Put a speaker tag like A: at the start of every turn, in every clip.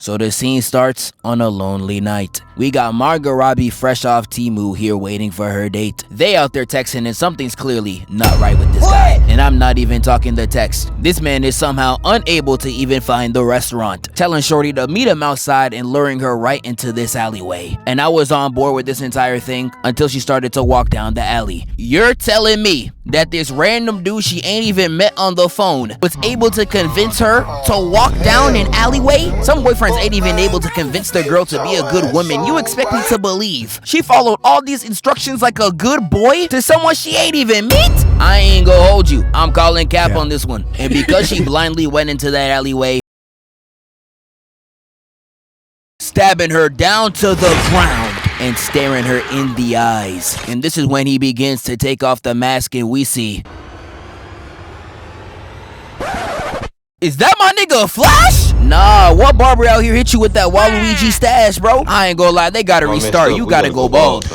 A: So the scene starts on a lonely night. We got Margot Robbie fresh off Temu here waiting for her date. They out there texting and something's clearly not right with this guy. And I'm not even talking the text. This man is somehow unable to even find the restaurant, telling Shorty to meet him outside and luring her right into this alleyway. And I was on board with this entire thing until she started to walk down the alley. You're telling me that this random dude she ain't even met on the phone was able to convince her to walk down an alleyway? Some boyfriends ain't even able to convince the girl to be a good woman. You expect me to believe she followed all these instructions like a good boy to someone she ain't even meet? I ain't gonna hold you. I'm calling cap on this one. And because she blindly went into that alleyway, stabbing her down to the ground and staring her in the eyes. And this is when he begins to take off the mask and we see... Is that my nigga Flash? Nah, what barber out here hit you with that Waluigi stash, bro? I ain't gonna lie, they gotta restart. You gotta go bald.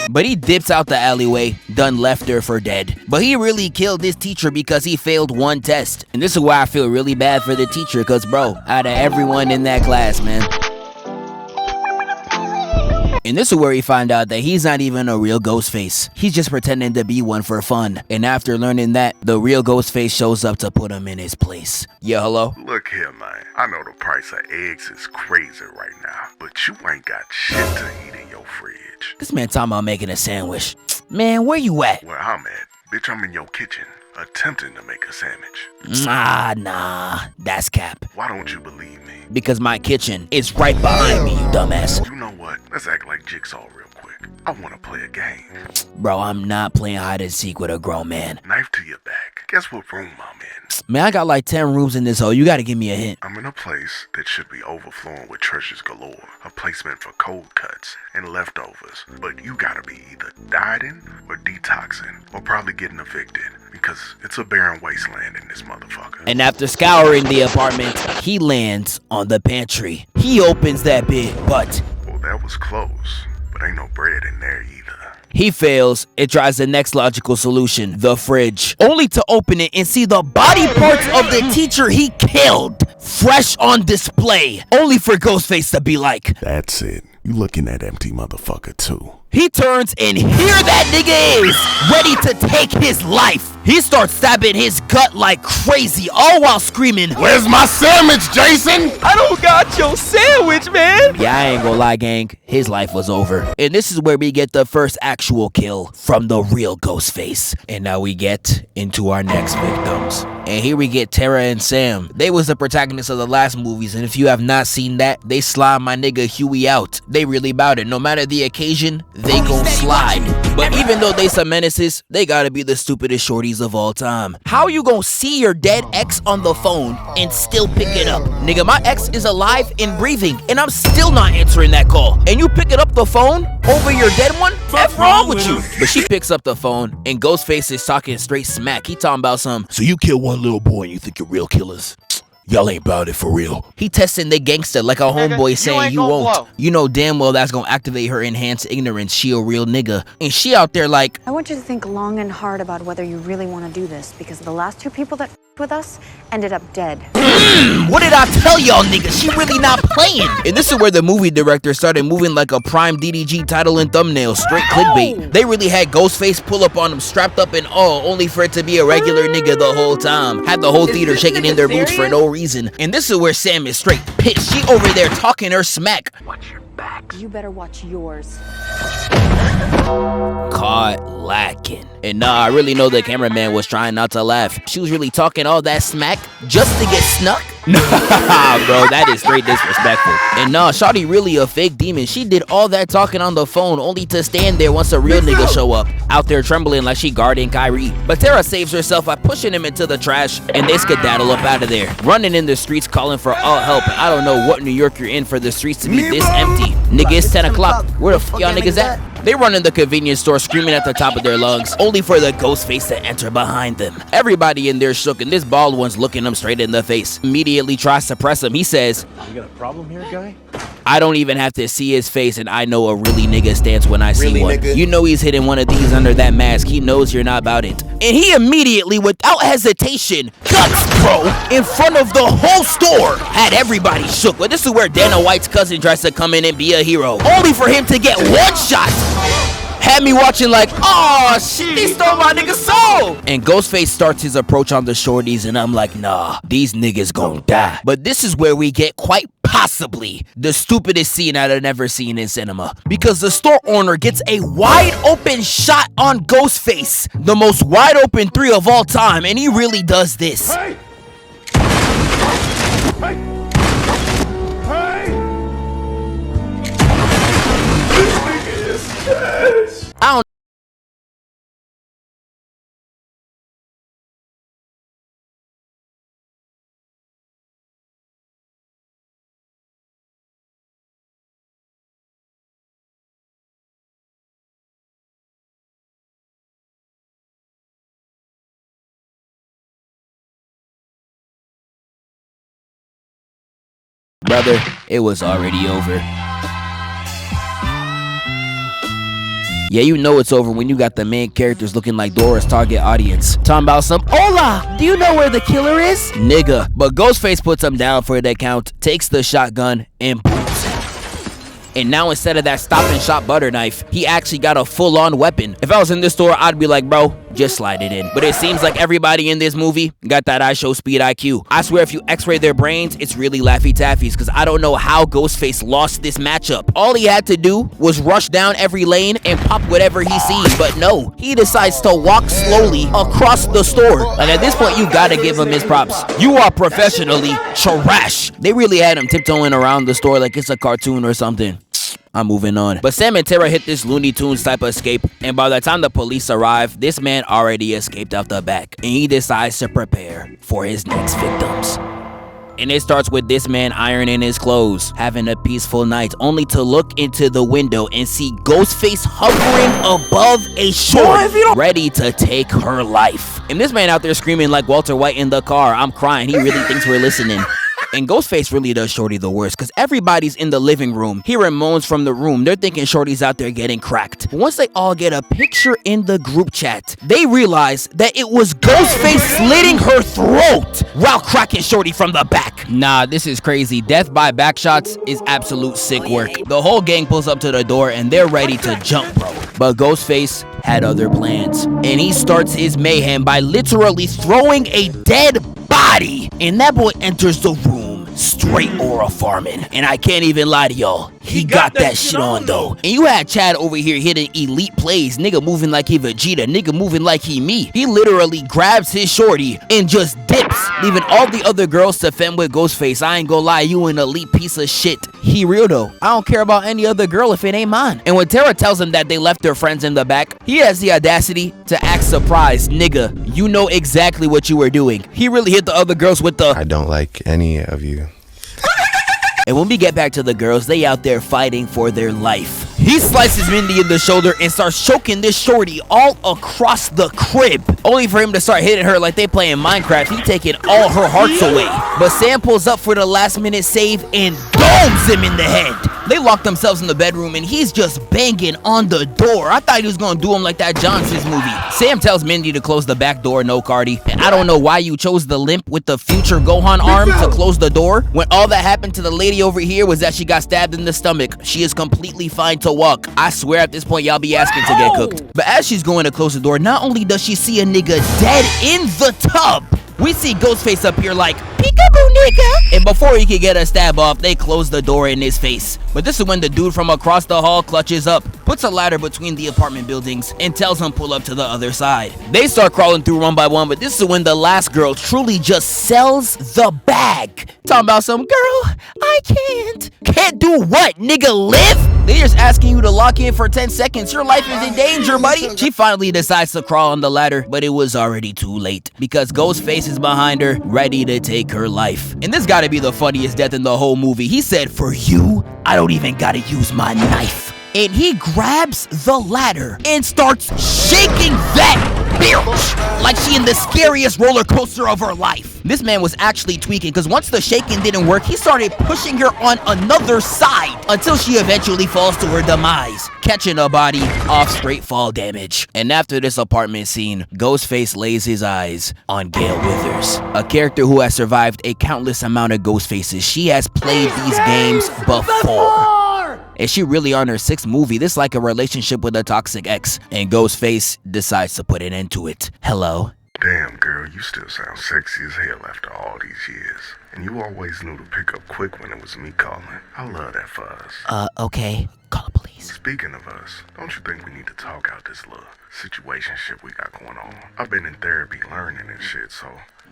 A: But he dips out the alleyway, done left her for dead. But he really killed this teacher because he failed one test. And this is why I feel really bad for the teacher, cause bro, out of everyone in that class, man. And this is where he find out that he's not even a real Ghostface. He's just pretending to be one for fun. And after learning that, the real Ghostface shows up to put him in his place. Yeah, hello?
B: Look here, man. I know the price of eggs is crazy right now, but you ain't got shit to eat in your fridge.
A: This man talking about making a sandwich. Man, where you at?
B: Where I'm at? Bitch, I'm in your kitchen, attempting to make a sandwich.
A: Nah, that's cap.
B: Why don't you believe me?
A: Because my kitchen is right behind me, you dumbass.
B: You know what? Let's act like Jigsaw real quick. I want to play a game.
A: Bro, I'm not playing hide and seek with a grown man.
B: Knife to your back. Guess what room I'm in?
A: Man, I got like 10 rooms in this hole. You gotta give me a hint.
B: I'm in a place that should be overflowing with treasures galore. A placement for cold cuts and leftovers. But you gotta be either dieting or detoxing or probably getting evicted. Because it's a barren wasteland in this motherfucker.
A: And after scouring the apartment, he lands on the pantry. He opens that big butt.
B: Well, that was close, but ain't no bread in there either.
A: He fails and tries the next logical solution, the fridge, only to open it and see the body parts of the teacher he killed fresh on display, only for Ghostface to be like,
B: that's it. You looking at empty motherfucker too.
A: He turns and here that nigga is, ready to take his life. He starts stabbing his gut like crazy, all while screaming,
B: "Where's my sandwich, Jason?
A: I don't got your sandwich, man." Yeah, I ain't gonna lie, gang. His life was over. And this is where we get the first actual kill from the real Ghostface. And now we get into our next victims. And here we get Tara and Sam. They was the protagonists of the last movies, and if you have not seen that, they slide my nigga Huey out. They really bout it. No matter the occasion, they gon' slide. But even though they some menaces, they gotta be the stupidest shorties of all time. How you gonna see your dead ex on the phone and still pick it up? Nigga, my ex is alive and breathing, and I'm still not answering that call. And you picking up the phone over your dead one? What's wrong with you? But she picks up the phone, and Ghostface is talking straight smack. He talking about some, so you kill one little boy and you think you're real killers? Y'all ain't about it for real. He testing the gangster like a homeboy saying you won't. Blow. You know damn well that's gonna activate her enhanced ignorance. She a real nigga. And she out there like,
C: I want you to think long and hard about whether you really want to do this, because the last two people that with us ended up dead.
A: What did I tell y'all niggas? She really not playing. And this is where the movie director started moving like a prime DDG title and thumbnail, straight clickbait. They really had Ghostface pull up on him strapped up and all, only for it to be a regular nigga the whole time. Had the whole theater shaking in their boots for no reason. And this is where Sam is straight pissed. She over there talking her smack.
C: Watch your back. You better watch yours.
A: Caught lacking. And nah, I really know the cameraman was trying not to laugh. She was really talking all that smack just to get snuck? Nah, bro, that is straight disrespectful. And nah, shawty really a fake demon. She did all that talking on the phone only to stand there once a real nigga show up, out there trembling like she guarding Kyrie. But Tara saves herself by pushing him into the trash, and they skedaddle up out of there, running in the streets calling for all help. I don't know what New York you're in for the streets to be this empty. Nigga, it's 10 o'clock. Where the fuck y'all niggas at? They run in the convenience store screaming at the top of their lungs, only for the ghost face to enter behind them. Everybody in there shook, and this bald one's looking him straight in the face. Immediately tries to press him. He says,
D: "You got a problem here, guy?"
A: I don't even have to see his face, and I know a really nigga stance when I see one.
D: Nigga?
A: You know he's hitting one of these under that mask. He knows you're not about it. And he immediately, without hesitation, guts, bro, in front of the whole store. Had everybody shook. But this is where Dana White's cousin tries to come in and be a hero, only for him to get one shot. Had me watching like, oh shit, they stole my nigga's soul. And Ghostface starts his approach on the shorties, and I'm like, nah, these niggas gon' die. But this is where we get quite possibly the stupidest scene I've ever seen in cinema. Because the store owner gets a wide open shot on Ghostface, the most wide open 3 of all time, and he really does this.
D: Hey! Hey! Hey! This nigga is dead!
A: I don't brother, it was already over. Yeah, you know it's over when you got the main characters looking like Dora's target audience. Talking about some, hola, do you know where the killer is? Nigga. But Ghostface puts him down for the count, takes the shotgun, and boots him. And now instead of that stop and shop butter knife, he actually got a full-on weapon. If I was in this store, I'd be like, bro, just slide it in. But it seems like everybody in this movie got that I Show Speed IQ. I swear if you x-ray their brains, it's really Laffy Taffies, because I don't know how Ghostface lost this matchup. All he had to do was rush down every lane and pop whatever he sees. But no, he decides to walk slowly across the store. Like at this point, you gotta give him his props. You are professionally trash. They really had him tiptoeing around the store like it's a cartoon or something. I'm moving on. But Sam and Tara hit this Looney Tunes type of escape, and by the time the police arrive, this man already escaped out the back, and he decides to prepare for his next victims. And it starts with this man ironing his clothes, having a peaceful night, only to look into the window and see Ghostface hovering above a shorty, ready to take her life. And this man out there screaming like Walter White in the car, I'm crying, he really thinks we're listening. And Ghostface really does Shorty the worst, because everybody's in the living room hearing moans from the room. They're thinking Shorty's out there getting cracked. But once they all get a picture in the group chat, they realize that it was Ghostface slitting her throat while cracking Shorty from the back. Nah, this is crazy. Death by backshots is absolute sick work. The whole gang pulls up to the door and they're ready to jump, bro. But Ghostface had other plans, and he starts his mayhem by literally throwing a dead body, and that boy enters the room straight aura farming. And I can't even lie to y'all, he got that shit on though. And you had Chad over here hitting elite plays, nigga moving like he Vegeta, nigga moving like he me. He literally grabs his shorty and just dips, leaving all the other girls to fend with Ghostface. I ain't gonna lie, you an elite piece of shit. He real though, I don't care about any other girl if it ain't mine. And when Tara tells him that they left their friends in the back, he has the audacity to act surprised. Nigga, you know exactly what you were doing. He really hit the other girls with the,
D: I don't like any of you.
A: And when we get back to the girls, they out there fighting for their life. He slices Mindy in the shoulder and starts choking this shorty all across the crib, only for him to start hitting her like they playing Minecraft. He taking all her hearts away. But Sam pulls up for the last minute save and domes him in the head. They lock themselves in the bedroom and he's just banging on the door. I thought he was gonna do him like that Johnson's movie. Sam tells Mindy to close the back door, no Cardi. And I don't know why you chose the limp with the future Gohan arm to close the door, when all that happened to the lady over here was that she got stabbed in the stomach. She is completely fine to walk. I swear at this point y'all be asking to get cooked. But as she's going to close the door, not only does she see a nigga dead in the tub, we see Ghostface up here like, peekaboo nigga. And before he could get a stab off, they close the door in his face. But this is when the dude from across the hall clutches up, puts a ladder between the apartment buildings, and tells him pull up to the other side. They start crawling through one by one, but this is when the last girl truly just sells the bag. Talking about some, girl, I can't. Can't do what, nigga, live? They just asking you to lock in for 10 seconds. Your life is in danger, buddy. She finally decides to crawl on the ladder, but it was already too late, because Ghostface is behind her, ready to take her life. And this gotta be the funniest death in the whole movie. He said, for you, I don't even gotta use my knife. and he grabs the ladder and starts shaking that bitch like she in the scariest roller coaster of her life. This man was actually tweaking, because once the shaking didn't work, he started pushing her on another side until she eventually falls to her demise, catching her body off straight fall damage. And after this apartment scene, Ghostface lays his eyes on Gale Withers, a character who has survived a countless amount of Ghostfaces. She has played these games before. Is she really on her 6th movie? This is like a relationship with a toxic ex, and Ghostface decides to put an end to it. Hello?
B: Damn, girl, you still sound sexy as hell after all these years. And you always knew to pick up quick when it was me calling. I love that for us.
A: Okay. Call the police.
B: Speaking of us, don't you think we need to talk out this little situationship we got going on? I've been in therapy learning and shit, so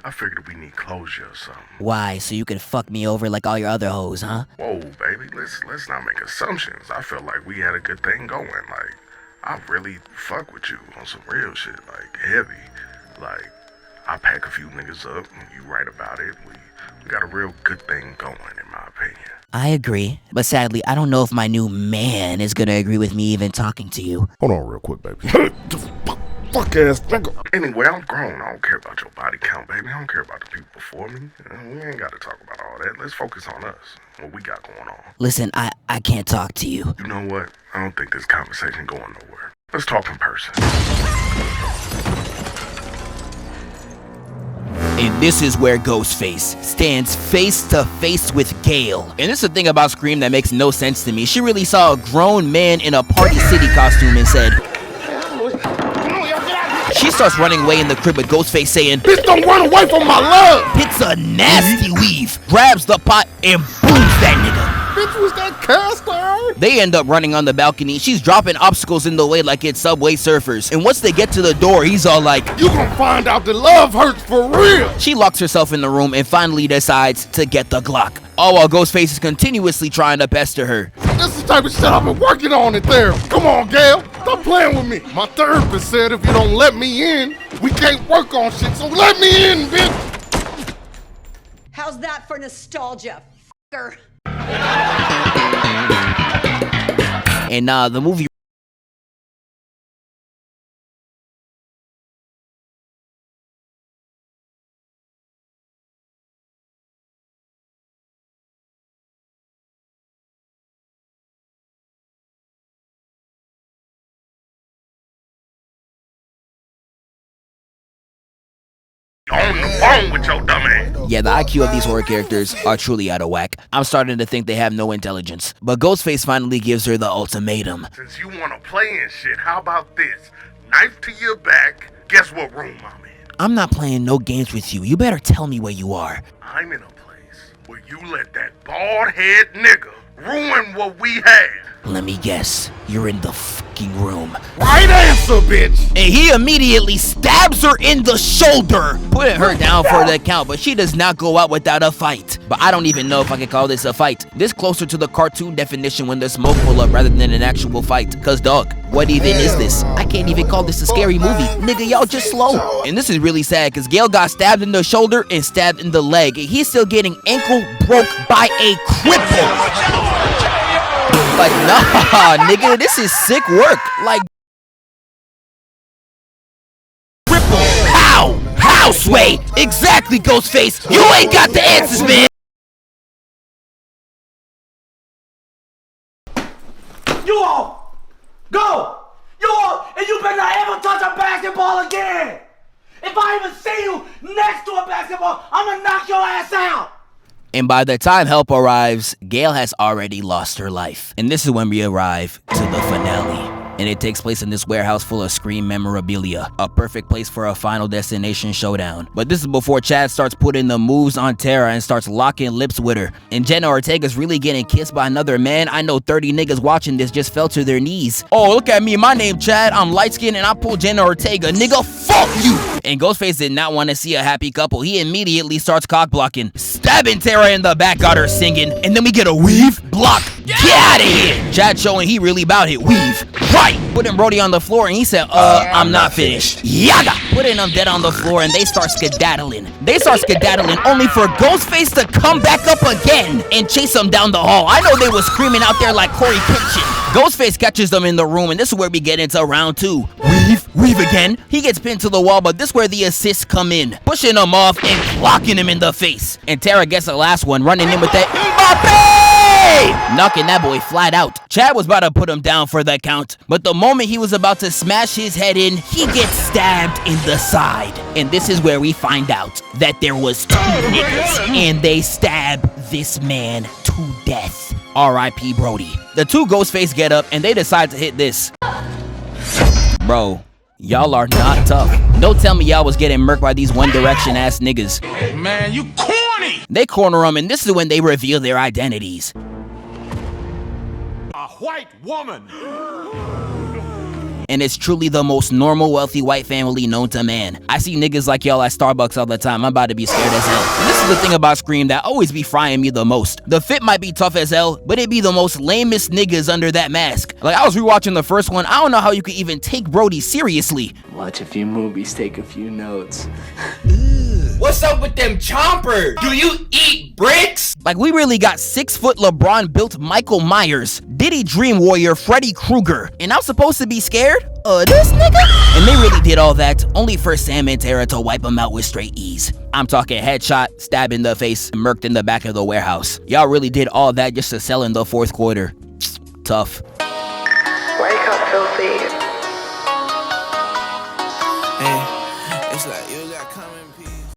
B: I figured we need closure or something.
A: Why? So you can fuck me over like all your other hoes, huh?
B: Whoa, baby, let's not make assumptions. I felt like we had a good thing going. Like, I really fuck with you on some real shit, like heavy. Like, I pack a few niggas up, and you right about it. We got a real good thing going, in my opinion.
A: I agree, but sadly, I don't know if my new man is gonna agree with me even talking to you.
B: Hold on real quick, baby. Fuck ass nigga. Anyway, I'm grown. I don't care about your body count, baby. I don't care about the people before me. We ain't got to talk about all that. Let's focus on us, what we got going on.
A: Listen, I can't talk to you.
B: You know what? I don't think this conversation going nowhere. Let's talk in person.
A: And this is where Ghostface stands face to face with Gale. And this is the thing about Scream that makes no sense to me. She really saw a grown man in a Party City costume and said... She starts running away in the crib with Ghostface saying,
B: "Bitch, don't run away from my love!"
A: Hits a nasty weave, grabs the pot, and booms that nigga.
B: Bitch, was that cast iron?
A: They end up running on the balcony. She's dropping obstacles in the way like it's Subway Surfers. And once they get to the door, he's all like,
B: "You gonna find out that love hurts for real!"
A: She locks herself in the room and finally decides to get the Glock. All while Ghostface is continuously trying to pester her.
B: This is the type of shit I've been working on in therapy. Come on, Gail. Stop playing with me. My therapist said if you don't let me in, we can't work on shit, so let me in, bitch.
E: How's that for nostalgia, f***er?
A: And the movie
B: On the phone with your dumb ass.
A: Yeah, the IQ of these horror characters are truly out of whack. I'm starting to think they have no intelligence. But Ghostface finally gives her the ultimatum.
B: Since you want to play and shit, how about this? Knife to your back. Guess what room I'm in?
A: I'm not playing no games with you. You better tell me where you are.
B: I'm in a place where you let that bald head nigga ruin what we had.
A: Let me guess. You're in the fucking room.
B: Right answer, bitch.
A: And he immediately stabs her in the shoulder, putting her down for the count, but she does not go out without a fight. But I don't even know if I can call this a fight. This closer to the cartoon definition when there's smoke pull up rather than an actual fight. Cause dog, what even is this? I can't even call this a scary movie. Nigga, y'all just slow. And this is really sad cause Gale got stabbed in the shoulder and stabbed in the leg. And he's still getting ankle broke by a cripple. Like, nah, nigga, this is sick work. Like, cripple. How, Sway? Exactly, Ghostface. You ain't got the answers, man.
F: You all, go. You all, and you better not ever touch a basketball again. If I even see you next to a basketball, I'm gonna knock your ass out.
A: And by the time help arrives, Gale has already lost her life. And this is when we arrive to the finale. And it takes place in this warehouse full of Scream memorabilia, a perfect place for a Final Destination showdown. But this is before Chad starts putting the moves on Tara and starts locking lips with her. And Jenna Ortega's really getting kissed by another man. I know 30 niggas watching this just fell to their knees. Oh, look at me, my name Chad, I'm light-skinned and I pulled Jenna Ortega. Nigga, fuck you! And Ghostface did not want to see a happy couple. He immediately starts cock-blocking, stabbing Tara in the back, got her singing. And then we get a weave, block, get out of here! Chad showing he really about it, weave, right, putting Brody on the floor, and he said, I'm not finished. Yaga! Putting him dead on the floor, and they start skedaddling. Only for Ghostface to come back up again and chase him down the hall. I know they was screaming out there like Corey Kitchen. Ghostface catches them in the room, and this is where we get into round 2. Weave again. He gets pinned to the wall, but this is where the assists come in, pushing him off and clocking him in the face. And Tara gets the last one, running in with that Mbappe! Knocking that boy flat out. Chad was about to put him down for the count, but the moment he was about to smash his head in, he gets stabbed in the side. And this is where we find out that there was 2 niggas, and they stab this man to death. R.I.P. Brody. The 2 Ghostface get up, and they decide to hit this. Bro, y'all are not tough. Don't tell me y'all was getting murked by these One Direction ass niggas.
F: Man, you corny!
A: They corner them, and this is when they reveal their identities.
F: A white woman!
A: And it's truly the most normal, wealthy white family known to man. I see niggas like y'all at Starbucks all the time. I'm about to be scared as hell. And this is the thing about Scream that always be frying me the most. The fit might be tough as hell, but it be the most lamest niggas under that mask. Like, I was rewatching the first one. I don't know how you could even take Brody seriously.
G: Watch a few movies, take a few notes.
H: What's up with them chompers? Do you eat bricks?
A: Like, we really got 6-foot LeBron built Michael Myers, Diddy Dream Warrior Freddy Krueger, and I'm supposed to be scared? This nigga? And they really did all that, only for Sam and Tara to wipe him out with straight ease. I'm talking headshot, stab in the face, murked in the back of the warehouse. Y'all really did all that just to sell in the 4th quarter. Tough.
I: Wake up, filthy.
J: Hey, it's like you got come in peace.